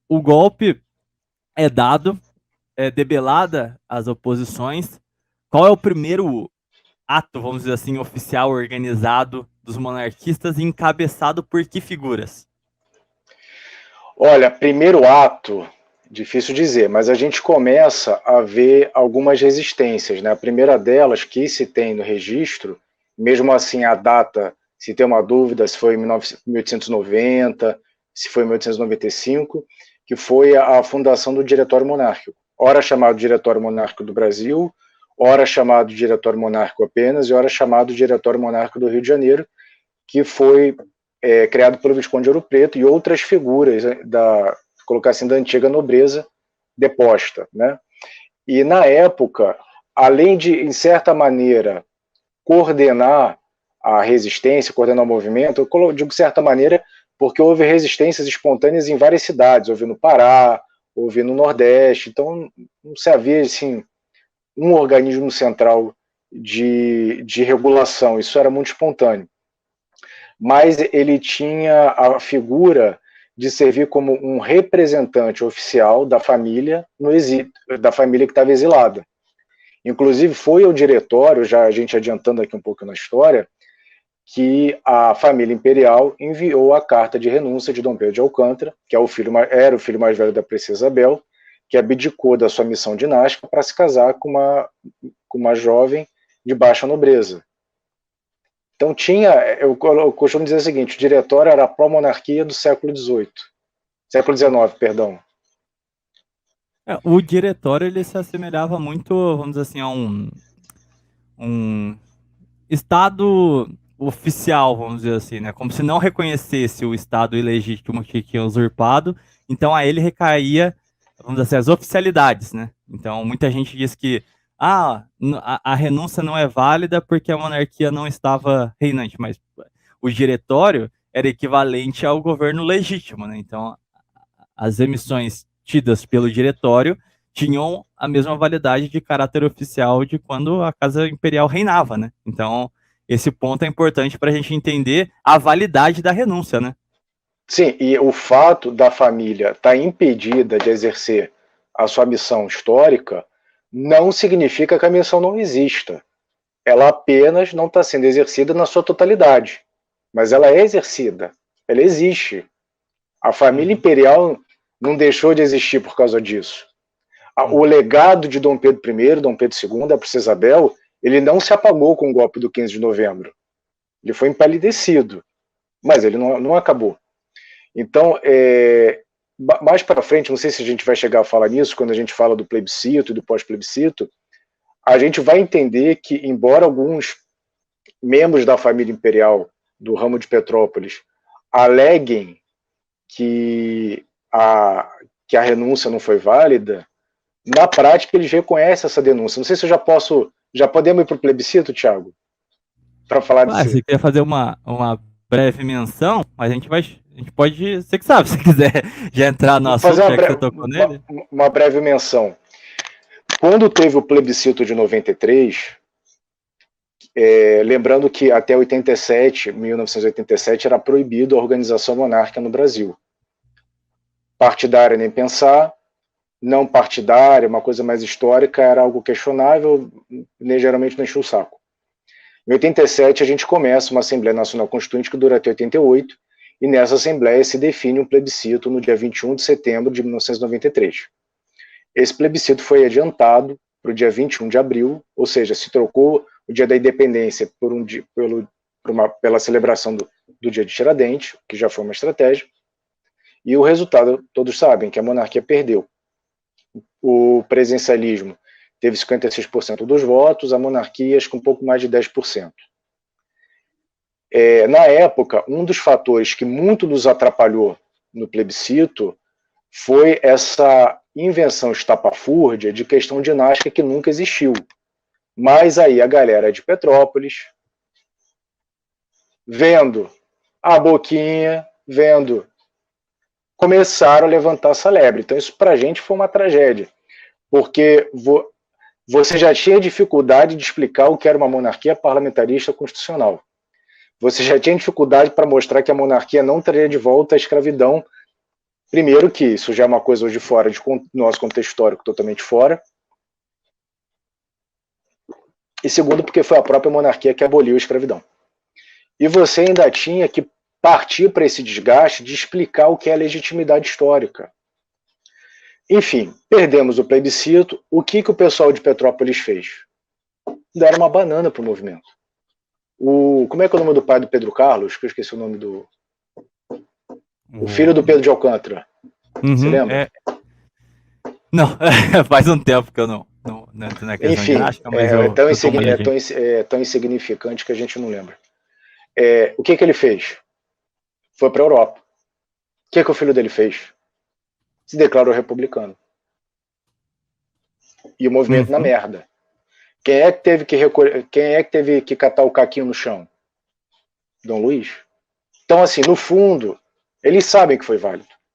O golpe é dado, é debelada as oposições. Qual é o primeiro ato, vamos dizer assim, oficial organizado dos monarquistas e encabeçado por que figuras? Olha, primeiro ato, difícil dizer, mas a gente começa a ver algumas resistências, né? A primeira delas, que se tem no registro, mesmo assim a data, se tem uma dúvida, se foi em 1890, se foi em 1895, que foi a fundação do Diretório Monárquico. Ora chamado Diretório Monárquico do Brasil, ora chamado Diretório Monárquico apenas, e ora chamado Diretório Monárquico do Rio de Janeiro, que foi criado pelo Visconde de Ouro Preto e outras figuras colocar assim, da antiga nobreza deposta, né? E na época, além de, em certa maneira, coordenar a resistência, coordenar o movimento, eu digo de certa maneira porque houve resistências espontâneas em várias cidades, houve no Pará, houve no Nordeste, então não se havia assim, um organismo central de regulação, isso era muito espontâneo. Mas ele tinha a figura de servir como um representante oficial da família no exílio, da família que estava exilada. Inclusive foi ao diretório, já a gente adiantando aqui um pouco na história, que a família imperial enviou a carta de renúncia de Dom Pedro de Alcântara, que era o filho mais velho da princesa Isabel, que abdicou da sua missão dinástica para se casar com uma jovem de baixa nobreza. Então eu costumo dizer o seguinte, o diretório era a pró-monarquia do século XVIII, século XIX, perdão. O diretório ele se assemelhava muito, vamos dizer assim, a um estado oficial, vamos dizer assim, né? Como se não reconhecesse o estado ilegítimo que tinha usurpado, então a ele recaía, vamos dizer assim, as oficialidades, né? Então muita gente diz que a renúncia não é válida porque a monarquia não estava reinante, mas o diretório era equivalente ao governo legítimo, né? Então as emissões tidas pelo diretório tinham a mesma validade de caráter oficial de quando a Casa Imperial reinava, né? Então, esse ponto é importante para a gente entender a validade da renúncia, né? Sim, e o fato da família estar impedida de exercer a sua missão histórica não significa que a missão não exista. Ela apenas não está sendo exercida na sua totalidade. Mas ela é exercida, ela existe. A família imperial não deixou de existir por causa disso. O legado de Dom Pedro I, Dom Pedro II, a princesa Isabel, ele não se apagou com o golpe do 15 de novembro. Ele foi empalidecido, mas ele não acabou. Então, mais para frente, não sei se a gente vai chegar a falar nisso, quando a gente fala do plebiscito e do pós-plebiscito, a gente vai entender que, embora alguns membros da família imperial do ramo de Petrópolis aleguem que a renúncia não foi válida, na prática eles reconhecem essa denúncia. Não sei se eu já podemos ir para o plebiscito, Thiago? Para falar desse... Você quer fazer uma breve menção, mas a gente pode, você que sabe, se quiser já entrar no Vou assunto, fazer já que você tocou nele. uma breve menção. Quando teve o plebiscito de 93, lembrando que até 1987, era proibido a organização monárquica no Brasil. Partidária nem pensar, não partidária, uma coisa mais histórica, era algo questionável, geralmente não encheu o saco. Em 87, a gente começa uma Assembleia Nacional Constituinte que dura até 88, e nessa Assembleia se define um plebiscito no dia 21 de setembro de 1993. Esse plebiscito foi adiantado para o dia 21 de abril, ou seja, se trocou o dia da independência pela celebração do dia de Tiradentes, que já foi uma estratégia, e o resultado, todos sabem, que a monarquia perdeu. O presidencialismo teve 56% dos votos, a monarquia com um pouco mais de 10%. Na época, um dos fatores que muito nos atrapalhou no plebiscito foi essa invenção estapafúrdia de questão dinástica que nunca existiu. Mas aí a galera de Petrópolis, vendo a boquinha, começaram a levantar essa lebre. Então isso para a gente foi uma tragédia, porque você já tinha dificuldade de explicar o que era uma monarquia parlamentarista constitucional. Você já tinha dificuldade para mostrar que a monarquia não traria de volta a escravidão Primeiro que isso já é uma coisa hoje fora de nosso contexto histórico, totalmente fora. E segundo, porque foi a própria monarquia que aboliu a escravidão. E você ainda tinha que partir para esse desgaste de explicar o que é legitimidade histórica. Enfim, perdemos o plebiscito. O que o pessoal de Petrópolis fez? Deram uma banana para o movimento. Como é que é o nome do pai do Pedro Carlos? Que eu esqueci o nome do... O filho do Pedro de Alcântara. Você lembra? Não, faz um tempo que eu não entro na questão Enfim, dinástica, mas é tão insignificante que a gente não lembra. O que ele fez? Foi para a Europa. O que o filho dele fez? Se declarou republicano. E o movimento na merda. Quem é que teve que catar o caquinho no chão? Dom Luiz. Então, assim, no fundo, eles sabem que foi válido.